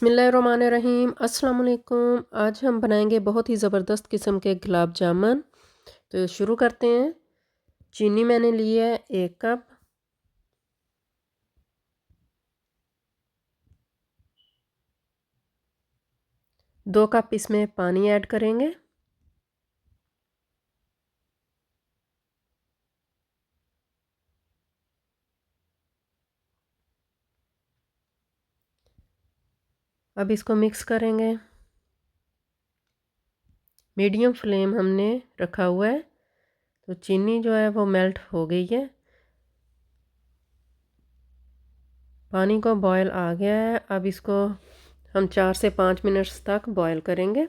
बिस्मिल्लाहिर्रहमानिर्रहीम अस्सलाम वालेकुम। आज हम बनाएंगे बहुत ही ज़बरदस्त किस्म के गुलाब जामुन। तो शुरू करते हैं। चीनी मैंने ली है 1 कप। दो कप इसमें पानी ऐड करेंगे। अब इसको मिक्स करेंगे। मीडियम फ्लेम हमने रखा हुआ है। तो चीनी जो है वो मेल्ट हो गई है। पानी को बॉयल आ गया है। अब इसको हम 4 से 5 मिनट्स तक बॉयल करेंगे।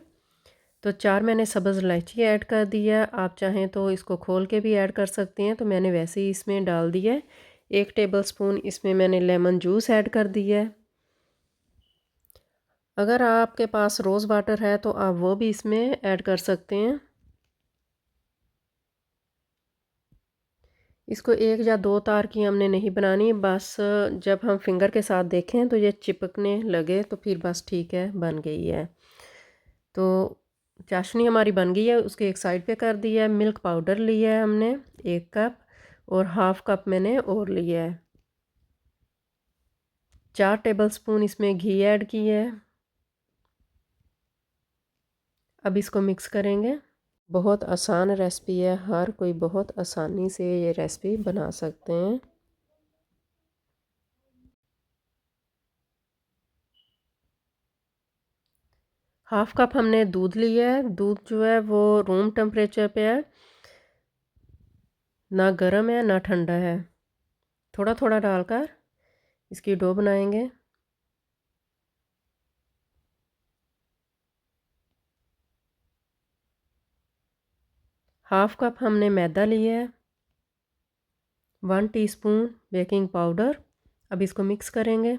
तो 4 मैंने सब्ज़ इलायची ऐड कर दिया। आप चाहें तो इसको खोल के भी ऐड कर सकते हैं। तो मैंने वैसे ही इसमें डाल दिया है। 1 टेबलस्पून इसमें मैंने लेमन जूस ऐड कर दिया है। अगर आपके पास रोज़ वाटर है तो आप वो भी इसमें ऐड कर सकते हैं। इसको 1 या 2 तार की हमने नहीं बनानी, बस जब हम फिंगर के साथ देखें तो ये चिपकने लगे तो फिर बस ठीक है, बन गई है। तो चाशनी हमारी बन गई है। उसके एक साइड पे कर दिया है। मिल्क पाउडर लिया है हमने 1 कप और हाफ़ कप मैंने और लिया है। 4 टेबलस्पून इसमें घी ऐड किया है। अब इसको मिक्स करेंगे। बहुत आसान रेसिपी है, हर कोई बहुत आसानी से ये रेसिपी बना सकते हैं। हाफ़ कप हमने दूध लिया है। दूध जो है वो रूम टेम्परेचर पे है, ना गर्म है ना ठंडा है। थोड़ा थोड़ा डालकर इसकी डो बनाएंगे। हाफ़ कप हमने मैदा लिया है। 1 टीस्पून बेकिंग पाउडर। अब इसको मिक्स करेंगे।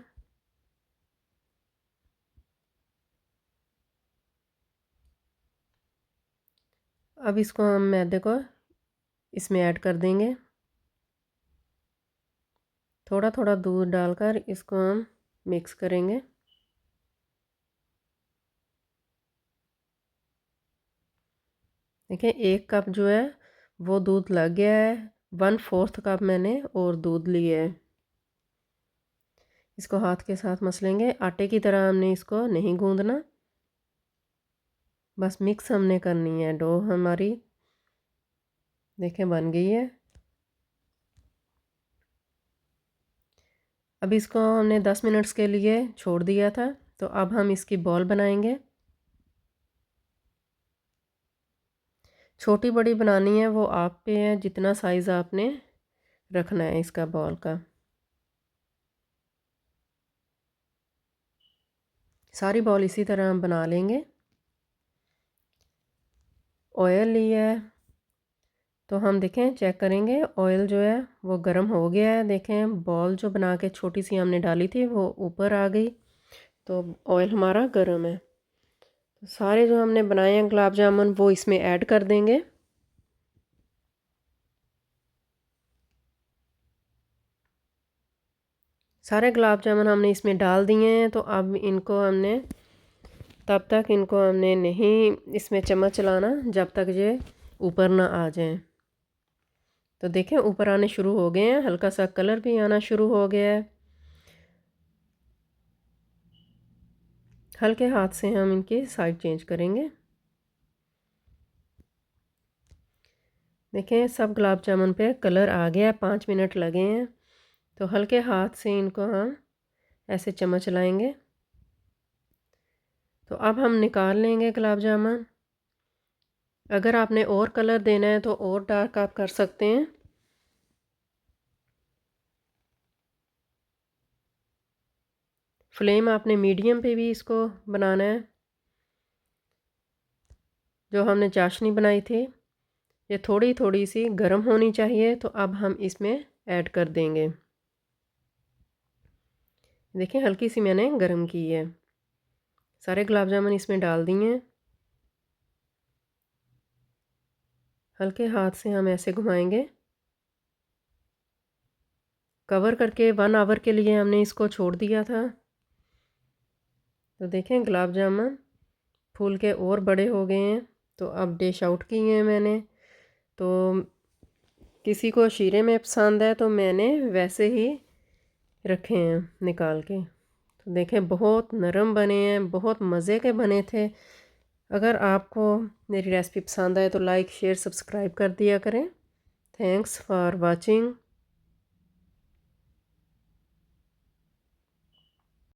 अब इसको हम मैदे को इसमें ऐड कर देंगे। थोड़ा थोड़ा दूध डालकर इसको हम मिक्स करेंगे। देखिए 1 कप जो है वो दूध लग गया है। 1/4 कप मैंने और दूध लिया है। इसको हाथ के साथ मसलेंगे। आटे की तरह हमने इसको नहीं गूंदना, बस मिक्स हमने करनी है। डो हमारी देखें बन गई है। अब इसको हमने 10 मिनट्स के लिए छोड़ दिया था। तो अब हम इसकी बॉल बनाएंगे। छोटी बड़ी बनानी है वो आप पे है, जितना साइज़ आपने रखना है इसका बॉल का। सारी बॉल इसी तरह हम बना लेंगे। ऑयल लिया है तो हम देखें चेक करेंगे। ऑयल जो है वो गर्म हो गया है। देखें बॉल जो बना के छोटी सी हमने डाली थी वो ऊपर आ गई। तो ऑयल हमारा गर्म है। तो सारे जो हमने बनाए हैं गुलाब जामुन वो इसमें ऐड कर देंगे। सारे गुलाब जामुन हमने इसमें डाल दिए हैं। तो अब इनको हमने तब तक इनको हमने नहीं इसमें चम्मच चलाना जब तक ये ऊपर ना आ जाएं। तो देखें ऊपर आने शुरू हो गए हैं। हल्का सा कलर भी आना शुरू हो गया है। हल्के हाथ से हम इनकी साइड चेंज करेंगे। देखें सब गुलाब जामुन पे कलर आ गया है। 5 मिनट लगे हैं। तो हल्के हाथ से इनको हम ऐसे चम्मच चलाएंगे। तो अब हम निकाल लेंगे गुलाब जामुन। अगर आपने और कलर देना है तो और डार्क आप कर सकते हैं। फ्लेम आपने मीडियम पे भी इसको बनाना है। जो हमने चाशनी बनाई थी ये थोड़ी थोड़ी सी गर्म होनी चाहिए। तो अब हम इसमें ऐड कर देंगे। देखें हल्की सी मैंने गर्म की है। सारे गुलाब जामुन इसमें डाल दिए हैं। हल्के हाथ से हम ऐसे घुमाएंगे। कवर करके 1 आवर के लिए हमने इसको छोड़ दिया था। तो देखें गुलाब जामुन फूल के और बड़े हो गए हैं। तो अब डिश आउट किए हैं मैंने। तो किसी को शीरे में पसंद है तो मैंने वैसे ही रखे हैं निकाल के। तो देखें बहुत नरम बने हैं, बहुत मज़े के बने थे। अगर आपको मेरी रेसिपी पसंद आए तो लाइक शेयर सब्सक्राइब कर दिया करें। Thanks for watching.